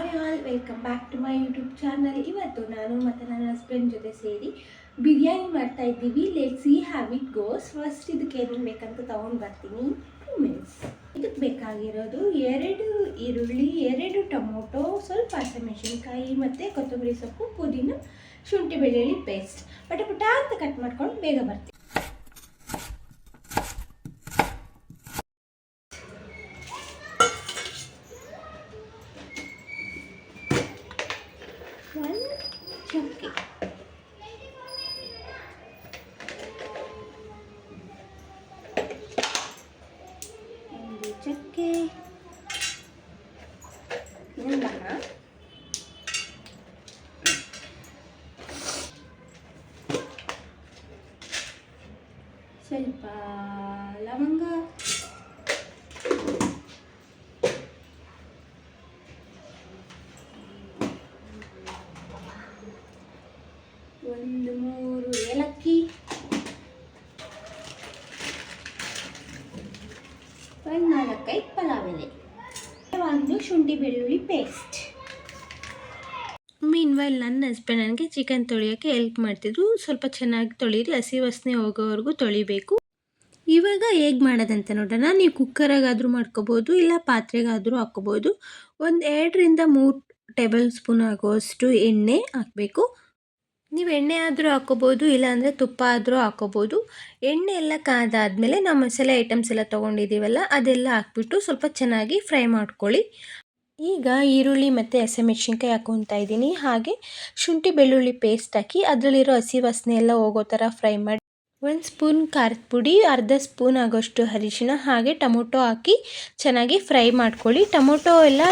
Hi all, welcome back to my YouTube channel. ಇವತ್ತು ನಾನು ಮತ್ತು ನನ್ನ ಹಸ್ಬೆಂಡ್ ಜೊತೆ ಸೇರಿ ಬಿರಿಯಾನಿ ಮಾಡ್ತಾ ಇದ್ದೀವಿ. Let's see have it goes. First ಇದಕ್ಕೆ ಏನೇನು ಬೇಕಂತ ತೊಗೊಂಡು ಬರ್ತೀನಿ. 2 ಮಿನಿಟ್ಸ್. ಇದಕ್ಕೆ ಬೇಕಾಗಿರೋದು 2 ಈರುಳ್ಳಿ, 2 ಟೊಮೊಟೊ, ಸ್ವಲ್ಪ ಹಸಿಮೆಣಸಿನ್ಕಾಯಿ ಮತ್ತು ಕೊತ್ತಂಬರಿ ಸೊಪ್ಪು, ಪುದೀನ, ಶುಂಠಿ ಬೆಳ್ಳುಳ್ಳಿ ಪೇಸ್ಟ್. ಪಟ ಪಟ ಅಂತ ಕಟ್ ಮಾಡ್ಕೊಂಡು ಬೇಗ ಬರ್ತೀನಿ. ಒಂದು ಚಕ್ಕೆ, ಒಂದು ಚಕ್ಕೆ, ಲವಂಗ, ಸ್ವಲ್ಪ ಲವಂಗ, ಒಂದು 3 ಏಲಕ್ಕಿ, ಒಂದು 4-5 ಪಲಾವ್ ಎಲೆ, ಒಂದು ಶುಂಠಿ ಬೆಳ್ಳುಳ್ಳಿ ಪೇಸ್ಟ್. ಮೀನ್ವೈಲ್ ನನ್ನ ಹಸ್ಬೆಂಡ್ ನನಗೆ ಚಿಕನ್ ತೊಳೆಯೋಕ್ಕೆ ಹೆಲ್ಪ್ ಮಾಡ್ತಿದ್ರು. ಸ್ವಲ್ಪ ಚೆನ್ನಾಗಿ ತೊಳೀರಿ, ಹಸಿ ವಾಸನೆ ಹೋಗೋವರೆಗೂ ತೊಳಿಬೇಕು. ಇವಾಗ ಹೇಗೆ ಮಾಡೋದಂತ ನೋಡೋಣ. ನೀವು ಕುಕ್ಕರಾಗಾದರೂ ಮಾಡ್ಕೋಬೋದು, ಇಲ್ಲ ಪಾತ್ರೆಗಾದರೂ ಹಾಕ್ಕೋಬೋದು. ಒಂದು 2-3 ಟೇಬಲ್ ಸ್ಪೂನ್ ಆಗುವಷ್ಟು ಎಣ್ಣೆ ಹಾಕಬೇಕು. ನೀವು ಎಣ್ಣೆ ಆದರೂ ಹಾಕ್ಕೋಬೋದು, ಇಲ್ಲಾಂದರೆ ತುಪ್ಪ ಆದರೂ ಹಾಕ್ಕೋಬೋದು. ಎಣ್ಣೆ ಎಲ್ಲ ಕಾದಾದಮೇಲೆ ನಾವು ಮಸಾಲೆ ಐಟಮ್ಸ್ ಎಲ್ಲ ತೊಗೊಂಡಿದ್ದೀವಲ್ಲ ಅದೆಲ್ಲ ಹಾಕ್ಬಿಟ್ಟು ಸ್ವಲ್ಪ ಚೆನ್ನಾಗಿ ಫ್ರೈ ಮಾಡ್ಕೊಳ್ಳಿ. ಈಗ ಈರುಳ್ಳಿ ಮತ್ತು ಹಸಿಮೆಣ್ಸಿನ್ಕಾಯಿ ಹಾಕ್ಕೊತಾ ಇದ್ದೀನಿ. ಹಾಗೆ ಶುಂಠಿ ಬೆಳ್ಳುಳ್ಳಿ ಪೇಸ್ಟ್ ಹಾಕಿ ಅದರಲ್ಲಿರೋ ಹಸಿ ವಾಸನೆ ಎಲ್ಲ ಹೋಗೋ ಥರ ಫ್ರೈ ಮಾಡಿ. 1 ಸ್ಪೂನ್ ಖಾರದ ಪುಡಿ, ಅರ್ಧ ಸ್ಪೂನ್ ಆಗೋಷ್ಟು ಅರಿಶಿನ, ಹಾಗೆ ಟೊಮೊಟೊ ಹಾಕಿ ಚೆನ್ನಾಗಿ ಫ್ರೈ ಮಾಡ್ಕೊಳ್ಳಿ. ಟೊಮೊಟೊ ಎಲ್ಲ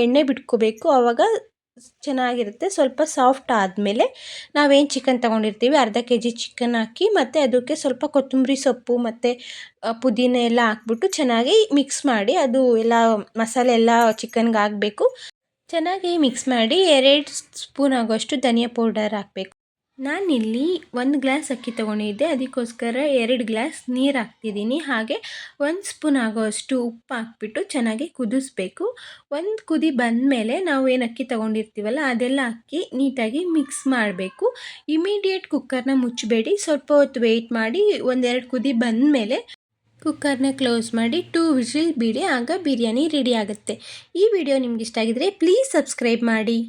ಎಣ್ಣೆ ಬಿಟ್ಕೋಬೇಕು, ಆವಾಗ ಚೆನ್ನಾಗಿರುತ್ತೆ. ಸ್ವಲ್ಪ ಸಾಫ್ಟ್ ಆದಮೇಲೆ ನಾವೇನು ಚಿಕನ್ ತೊಗೊಂಡಿರ್ತೀವಿ ಅರ್ಧ kg ಚಿಕನ್ ಹಾಕಿ, ಮತ್ತು ಅದಕ್ಕೆ ಸ್ವಲ್ಪ ಕೊತ್ತಂಬರಿ ಸೊಪ್ಪು ಮತ್ತು ಪುದೀನ ಎಲ್ಲ ಹಾಕ್ಬಿಟ್ಟು ಚೆನ್ನಾಗಿ ಮಿಕ್ಸ್ ಮಾಡಿ, ಅದು ಎಲ್ಲ ಮಸಾಲೆ ಎಲ್ಲ ಚಿಕನ್ಗೆ ಆಗಬೇಕು. ಚೆನ್ನಾಗಿ ಮಿಕ್ಸ್ ಮಾಡಿ 2 ಸ್ಪೂನ್ ಆಗೋಷ್ಟು ಧನಿಯಾ ಪೌಡರ್ ಹಾಕಬೇಕು. ನಾನಿಲ್ಲಿ 1 ಗ್ಲಾಸ್ ಅಕ್ಕಿ ತೊಗೊಂಡಿದ್ದೆ, ಅದಕ್ಕೋಸ್ಕರ 2 ಗ್ಲಾಸ್ ನೀರು ಹಾಕ್ತಿದ್ದೀನಿ. ಹಾಗೆ 1 ಸ್ಪೂನ್ ಆಗೋಷ್ಟು ಉಪ್ಪು ಹಾಕ್ಬಿಟ್ಟು ಚೆನ್ನಾಗಿ ಕುದಿಸ್ಬೇಕು. 1 ಕುದಿ ಬಂದಮೇಲೆ ನಾವು ಏನು ಅಕ್ಕಿ ತೊಗೊಂಡಿರ್ತೀವಲ್ಲ ಅದೆಲ್ಲ ಹಾಕಿ ನೀಟಾಗಿ ಮಿಕ್ಸ್ ಮಾಡಬೇಕು. ಇಮಿಡಿಯೇಟ್ ಕುಕ್ಕರ್ನ ಮುಚ್ಚಬೇಡಿ, ಸ್ವಲ್ಪ ಹೊತ್ತು ವೆಯ್ಟ್ ಮಾಡಿ. 1-2 ಕುದಿ ಬಂದಮೇಲೆ ಕುಕ್ಕರ್ನ ಕ್ಲೋಸ್ ಮಾಡಿ 2 ವಿಸಿಲ್ ಬಿಡಿ, ಆಗ ಬಿರಿಯಾನಿ ರೆಡಿ ಆಗುತ್ತೆ. ಈ ವಿಡಿಯೋ ನಿಮ್ಗೆ ಇಷ್ಟ ಆಗಿದ್ರೆ ಪ್ಲೀಸ್ ಸಬ್ಸ್ಕ್ರೈಬ್ ಮಾಡಿ.